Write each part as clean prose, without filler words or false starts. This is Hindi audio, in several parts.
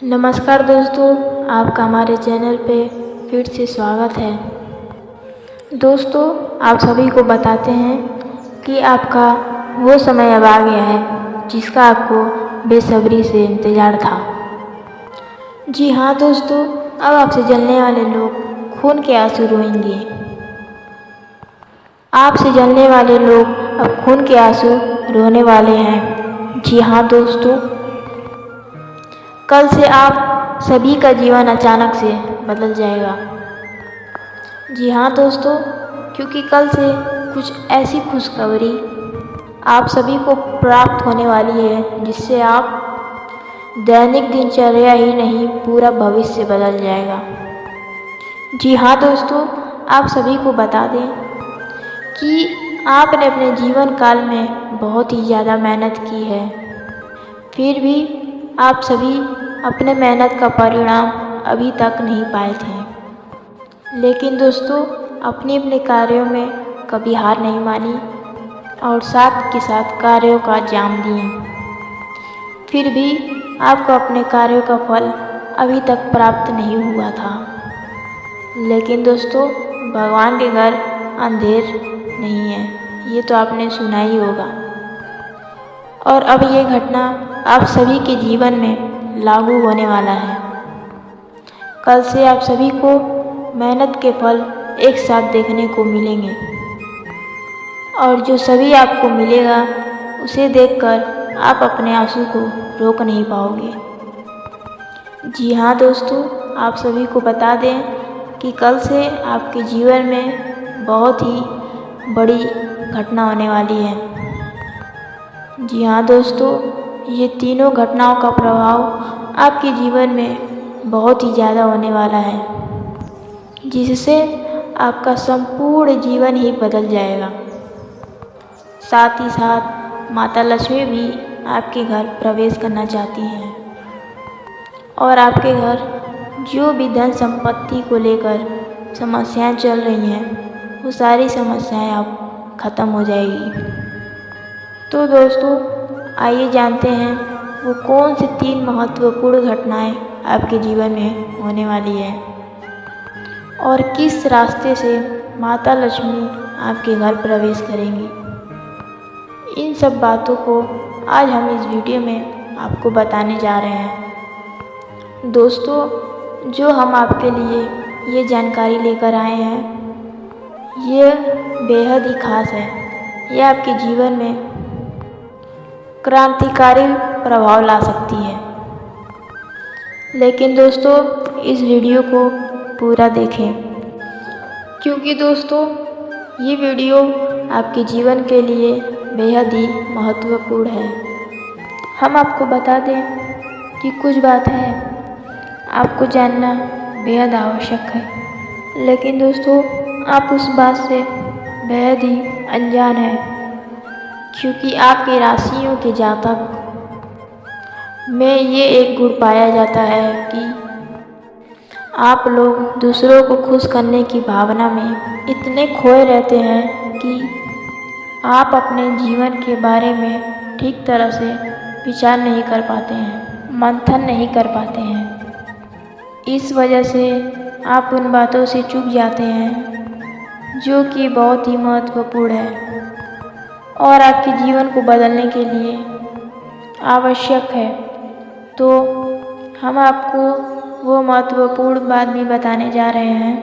नमस्कार दोस्तों, आपका हमारे चैनल पे फिर से स्वागत है। दोस्तों, आप सभी को बताते हैं कि आपका वो समय अब आ गया है जिसका आपको बेसब्री से इंतज़ार था। जी हाँ दोस्तों, अब आपसे जलने वाले लोग खून के आंसू रोएंगे। आपसे जलने वाले लोग अब खून के आंसू रोने वाले हैं। जी हाँ दोस्तों, कल से आप सभी का जीवन अचानक से बदल जाएगा। जी हाँ दोस्तों, क्योंकि कल से कुछ ऐसी खुशखबरी आप सभी को प्राप्त होने वाली है जिससे आप दैनिक दिनचर्या ही नहीं पूरा भविष्य बदल जाएगा। जी हाँ दोस्तों, आप सभी को बता दें कि आपने अपने जीवन काल में बहुत ही ज़्यादा मेहनत की है, फिर भी आप सभी अपने मेहनत का परिणाम अभी तक नहीं पाए थे। लेकिन दोस्तों, अपने अपने कार्यों में कभी हार नहीं मानी और साथ के साथ कार्यों का अंजाम दिए। फिर भी आपको अपने कार्यों का फल अभी तक प्राप्त नहीं हुआ था। लेकिन दोस्तों, भगवान के घर अंधेर नहीं है, ये तो आपने सुना ही होगा। और अब ये घटना आप सभी के जीवन में लागू होने वाला है। कल से आप सभी को मेहनत के फल एक साथ देखने को मिलेंगे और जो सभी आपको मिलेगा उसे देखकर आप अपने आंसू को रोक नहीं पाओगे। जी हाँ दोस्तों, आप सभी को बता दें कि कल से आपके जीवन में बहुत ही बड़ी घटना होने वाली है। जी हाँ दोस्तों, ये तीनों घटनाओं का प्रभाव आपके जीवन में बहुत ही ज़्यादा होने वाला है, जिससे आपका संपूर्ण जीवन ही बदल जाएगा। साथ ही साथ माता लक्ष्मी भी आपके घर प्रवेश करना चाहती हैं और आपके घर जो भी धन संपत्ति को लेकर समस्याएं चल रही हैं, वो सारी समस्याएं अब खत्म हो जाएगी। तो दोस्तों, आइए जानते हैं वो कौन सी 3 महत्वपूर्ण घटनाएं आपके जीवन में होने वाली है और किस रास्ते से माता लक्ष्मी आपके घर प्रवेश करेंगी। इन सब बातों को आज हम इस वीडियो में आपको बताने जा रहे हैं। दोस्तों, जो हम आपके लिए ये जानकारी लेकर आए हैं, ये बेहद ही खास है। ये आपके जीवन में क्रांतिकारी प्रभाव ला सकती है। लेकिन दोस्तों, इस वीडियो को पूरा देखें, क्योंकि दोस्तों ये वीडियो आपके जीवन के लिए बेहद ही महत्वपूर्ण है। हम आपको बता दें कि कुछ बात है आपको जानना बेहद आवश्यक है, लेकिन दोस्तों आप उस बात से बेहद ही अनजान हैं, क्योंकि आपकी राशियों के जातक में ये एक गुण पाया जाता है कि आप लोग दूसरों को खुश करने की भावना में इतने खोए रहते हैं कि आप अपने जीवन के बारे में ठीक तरह से विचार नहीं कर पाते हैं, मंथन नहीं कर पाते हैं। इस वजह से आप उन बातों से चूक जाते हैं जो कि बहुत ही महत्वपूर्ण है और आपके जीवन को बदलने के लिए आवश्यक है। तो हम आपको वो महत्वपूर्ण बात भी बताने जा रहे हैं,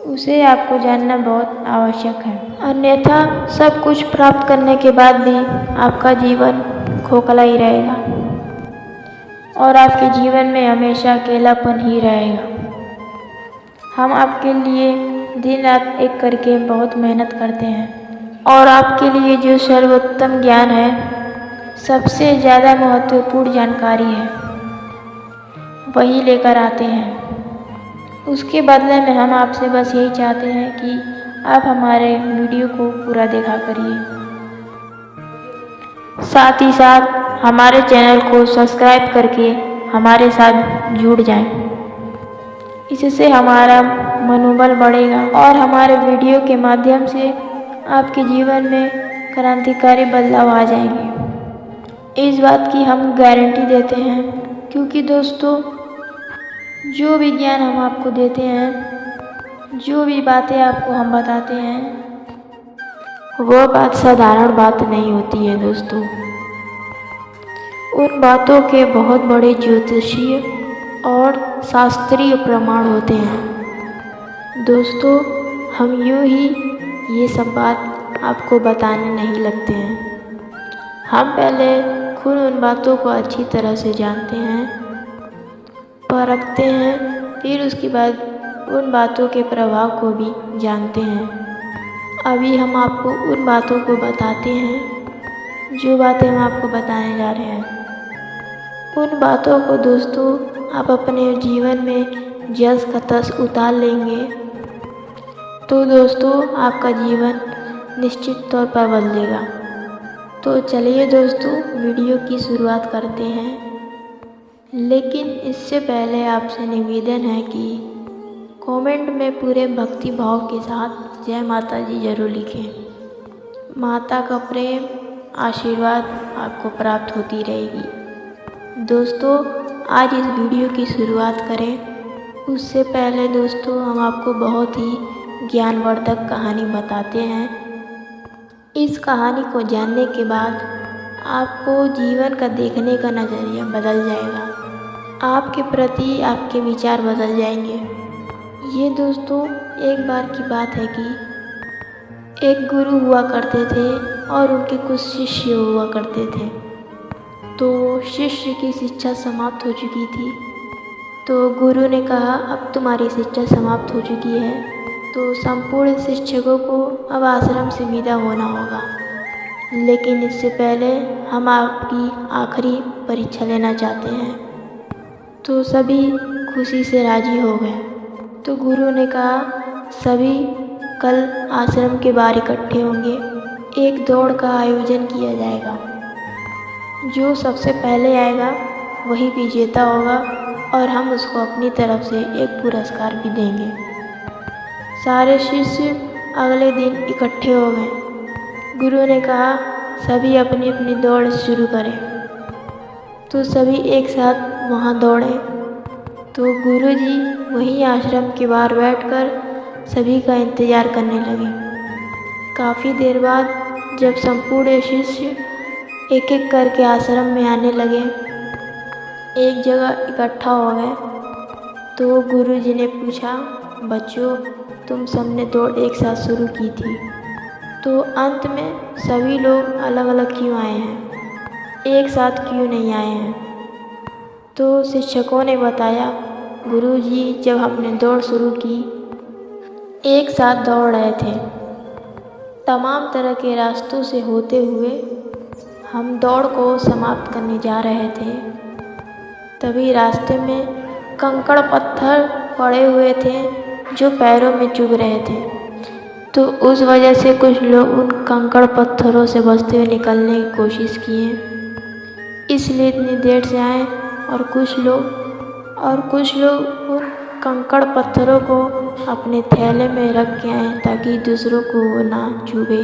उसे आपको जानना बहुत आवश्यक है। अन्यथा सब कुछ प्राप्त करने के बाद भी आपका जीवन खोखला ही रहेगा और आपके जीवन में हमेशा अकेलापन ही रहेगा। हम आपके लिए दिन रात एक करके बहुत मेहनत करते हैं और आपके लिए जो सर्वोत्तम ज्ञान है, सबसे ज़्यादा महत्वपूर्ण जानकारी है, वही लेकर आते हैं। उसके बदले में हम आपसे बस यही चाहते हैं कि आप हमारे वीडियो को पूरा देखा करिए। साथ ही साथ हमारे चैनल को सब्सक्राइब करके हमारे साथ जुड़ जाएं। इससे हमारा मनोबल बढ़ेगा और हमारे वीडियो के माध्यम से आपके जीवन में क्रांतिकारी बदलाव आ जाएंगे। इस बात की हम गारंटी देते हैं क्योंकि दोस्तों जो भी ज्ञान हम आपको देते हैं, जो भी बातें आपको हम बताते हैं, वह बात साधारण बात नहीं होती है दोस्तों। उन बातों के बहुत बड़े ज्योतिषीय और शास्त्रीय प्रमाण होते हैं दोस्तों। हम यूं ही ये सब बात आपको बताने नहीं लगते हैं। हम पहले खुद उन बातों को अच्छी तरह से जानते हैं, परखते हैं, फिर उसके बाद उन बातों के प्रभाव को भी जानते हैं। अभी हम आपको उन बातों को बताते हैं जो बातें हम आपको बताने जा रहे हैं। उन बातों को दोस्तों आप अपने जीवन में जस का तस उतार लेंगे तो दोस्तों आपका जीवन निश्चित तौर पर बदलेगा। तो चलिए दोस्तों वीडियो की शुरुआत करते हैं। लेकिन इससे पहले आपसे निवेदन है कि कमेंट में पूरे भक्ति भाव के साथ जय माता जी जरूर लिखें। माता का प्रेम आशीर्वाद आपको प्राप्त होती रहेगी। दोस्तों आज इस वीडियो की शुरुआत करें उससे पहले दोस्तों हम आपको बहुत ही ज्ञानवर्धक कहानी बताते हैं। इस कहानी को जानने के बाद आपको जीवन का देखने का नज़रिया बदल जाएगा, आपके प्रति आपके विचार बदल जाएंगे। ये दोस्तों एक बार की बात है कि एक गुरु हुआ करते थे और उनके कुछ शिष्य हुआ करते थे। तो शिष्य की शिक्षा समाप्त हो चुकी थी, तो गुरु ने कहा अब तुम्हारी शिक्षा समाप्त हो चुकी है, तो संपूर्ण शिक्षकों को अब आश्रम से विदा होना होगा। लेकिन इससे पहले हम आपकी आखिरी परीक्षा लेना चाहते हैं। तो सभी खुशी से राजी हो गए। तो गुरु ने कहा सभी कल आश्रम के बाहर इकट्ठे होंगे, एक दौड़ का आयोजन किया जाएगा। जो सबसे पहले आएगा वही विजेता होगा और हम उसको अपनी तरफ से एक पुरस्कार भी देंगे। सारे शिष्य अगले दिन इकट्ठे हो गए। गुरु ने कहा सभी अपनी अपनी दौड़ शुरू करें। तो सभी एक साथ वहाँ दौड़े। तो गुरु जी वहीं आश्रम के बाहर बैठकर सभी का इंतज़ार करने लगे। काफ़ी देर बाद जब संपूर्ण शिष्य एक एक करके आश्रम में आने लगे, एक जगह इकट्ठा हो गए, तो गुरु जी ने पूछा बच्चों तुम सबने दौड़ एक साथ शुरू की थी, तो अंत में सभी लोग अलग अलग क्यों आए हैं, एक साथ क्यों नहीं आए हैं? तो शिक्षकों ने बताया गुरु जी जब हमने दौड़ शुरू की एक साथ दौड़ रहे थे, तमाम तरह के रास्तों से होते हुए हम दौड़ को समाप्त करने जा रहे थे। तभी रास्ते में कंकड़ पत्थर पड़े हुए थे जो पैरों में चुभ रहे थे। तो उस वजह से कुछ लोग उन कंकड़ पत्थरों से बचते हुए निकलने की कोशिश किए, इसलिए इतनी देर से आए। और कुछ लोग उन कंकड़ पत्थरों को अपने थैले में रख के आए ताकि दूसरों को वो ना चुभे।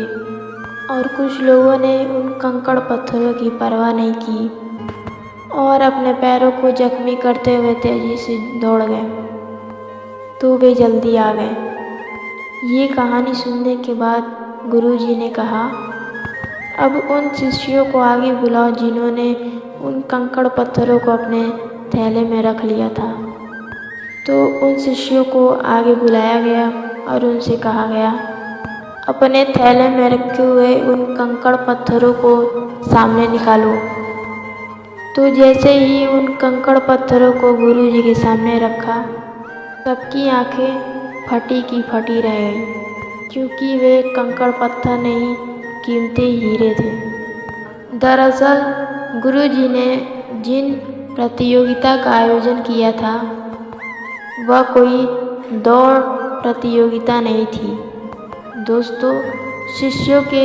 और कुछ लोगों ने उन कंकड़ पत्थरों की परवाह नहीं की और अपने पैरों को जख्मी करते हुए तेजी से दौड़ गए। तो वे जल्दी आ गए। ये कहानी सुनने के बाद गुरुजी ने कहा अब उन शिष्यों को आगे बुलाओ जिन्होंने उन कंकड़ पत्थरों को अपने थैले में रख लिया था। तो उन शिष्यों को आगे बुलाया गया और उनसे कहा गया अपने थैले में रखे हुए उन कंकड़ पत्थरों को सामने निकालो। तो जैसे ही उन कंकड़ पत्थरों को गुरुजी के सामने रखा, सबकी आंखें फटी की फटी रह गईं, क्योंकि वे कंकड़ पत्थर नहीं कीमती हीरे थे। दरअसल गुरुजी ने जिन प्रतियोगिता का आयोजन किया था वह कोई दौड़ प्रतियोगिता नहीं थी दोस्तों, शिष्यों के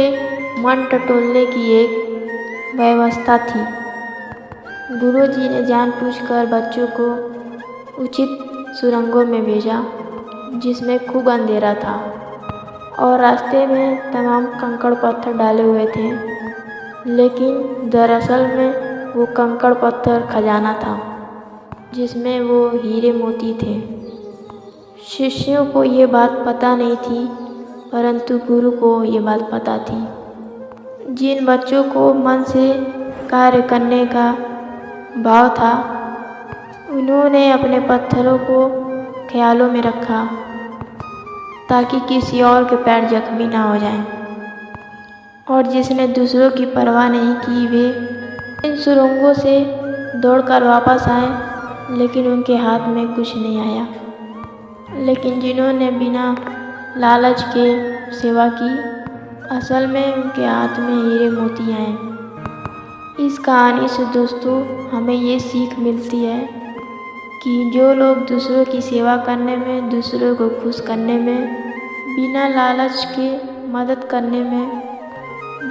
मन टटोलने की एक व्यवस्था थी। गुरुजी ने जानबूझकर बच्चों को उचित सुरंगों में भेजा जिसमें खूब अंधेरा था और रास्ते में तमाम कंकड़ पत्थर डाले हुए थे, लेकिन दरअसल में वो कंकड़ पत्थर खजाना था। जिसमें वो हीरे मोती थे। शिष्यों को ये बात पता नहीं थी, परंतु गुरु को ये बात पता थी। जिन बच्चों को मन से कार्य करने का भाव था, उन्होंने अपने पत्थरों को ख्यालों में रखा ताकि किसी और के पैर जख्मी ना हो जाएं। और जिसने दूसरों की परवाह नहीं की, वे इन सुरंगों से दौड़कर वापस आए, लेकिन उनके हाथ में कुछ नहीं आया। लेकिन जिन्होंने बिना लालच के सेवा की, असल में उनके हाथ में हीरे मोती आए। इस कहानी से दोस्तों हमें ये सीख मिलती है कि जो लोग दूसरों की सेवा करने में, दूसरों को खुश करने में, बिना लालच के मदद करने में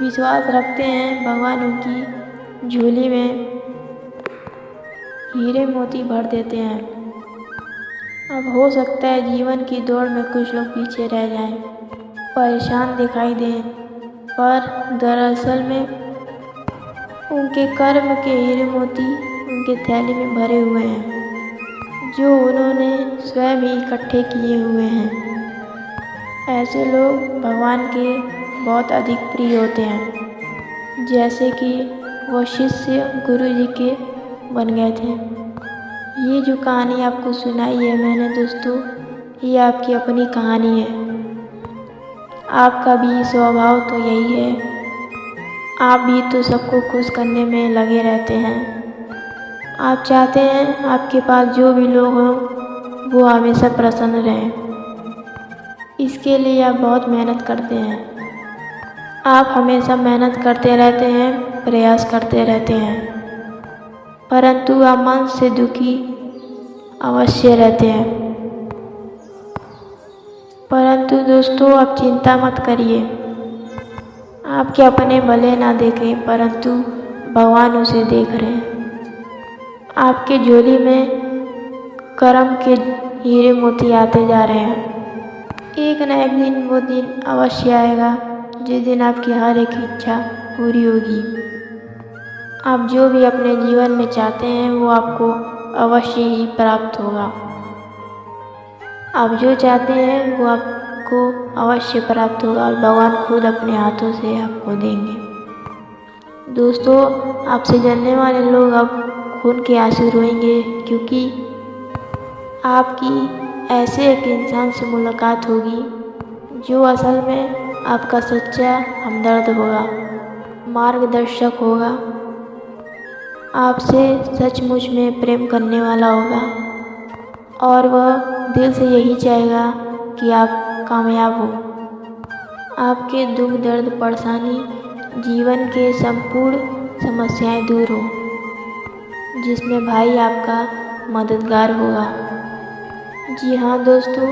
विश्वास रखते हैं, भगवान उनकी झोली में हीरे मोती भर देते हैं। अब हो सकता है जीवन की दौड़ में कुछ लोग पीछे रह जाएं, परेशान दिखाई दें, पर दरअसल में उनके कर्म के हीरे मोती उनके थैली में भरे हुए हैं, जो उन्होंने स्वयं ही इकट्ठे किए हुए हैं। ऐसे लोग भगवान के बहुत अधिक प्रिय होते हैं, जैसे कि वो शिष्य गुरु जी के बन गए थे। ये जो कहानी आपको सुनाई है मैंने दोस्तों, ये आपकी अपनी कहानी है। आपका भी स्वभाव तो यही है, आप भी तो सबको खुश करने में लगे रहते हैं। आप चाहते हैं आपके पास जो भी लोग हों वो हमेशा प्रसन्न रहें। इसके लिए आप बहुत मेहनत करते हैं। आप हमेशा मेहनत करते रहते हैं, प्रयास करते रहते हैं, परंतु आप मन से दुखी अवश्य रहते हैं। परंतु दोस्तों आप चिंता मत करिए। आपके अपने भले ना देखें, परंतु भगवान उसे देख रहे हैं। आपके झोली में कर्म के हीरे मोती आते जा रहे हैं। एक न एक दिन वो दिन अवश्य आएगा जिस दिन आपकी हर एक इच्छा पूरी होगी। आप जो भी अपने जीवन में चाहते हैं वो आपको अवश्य ही प्राप्त होगा। आप जो चाहते हैं वो आपको अवश्य प्राप्त होगा और भगवान खुद अपने हाथों से आपको देंगे। दोस्तों आपसे जलने वाले लोग अब खून के आंसू रोएंगे, क्योंकि आपकी ऐसे एक इंसान से मुलाकात होगी जो असल में आपका सच्चा हमदर्द होगा, मार्गदर्शक होगा, आपसे सचमुच में प्रेम करने वाला होगा और वह दिल से यही चाहेगा कि आप कामयाब हो, आपके दुख दर्द परेशानी जीवन के संपूर्ण समस्याएं दूर हो, जिसमें भाई आपका मददगार होगा। जी हाँ दोस्तों,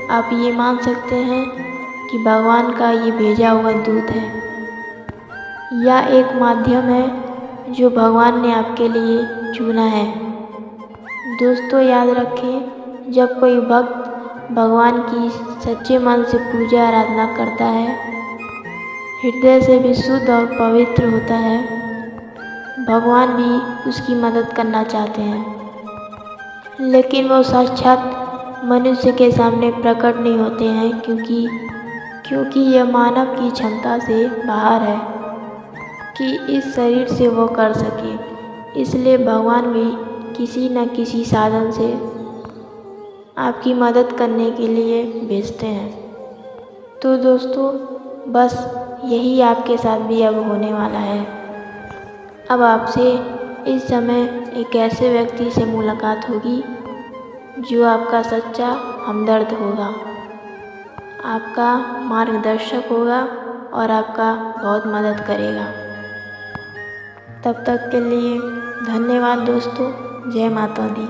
आप ये मान सकते हैं कि भगवान का ये भेजा हुआ दूत है या एक माध्यम है जो भगवान ने आपके लिए चुना है। दोस्तों याद रखें, जब कोई भक्त भगवान की सच्चे मन से पूजा आराधना करता है, हृदय से भी शुद्ध और पवित्र होता है, भगवान भी उसकी मदद करना चाहते हैं। लेकिन वो साक्षात मनुष्य के सामने प्रकट नहीं होते हैं, क्योंकि यह मानव की क्षमता से बाहर है कि इस शरीर से वो कर सके। इसलिए भगवान भी किसी न किसी साधन से आपकी मदद करने के लिए भेजते हैं। तो दोस्तों बस यही आपके साथ भी अब होने वाला है। अब आपसे इस समय एक ऐसे व्यक्ति से मुलाकात होगी जो आपका सच्चा हमदर्द होगा, आपका मार्गदर्शक होगा और आपका बहुत मदद करेगा। तब तक के लिए धन्यवाद दोस्तों। जय माता दी।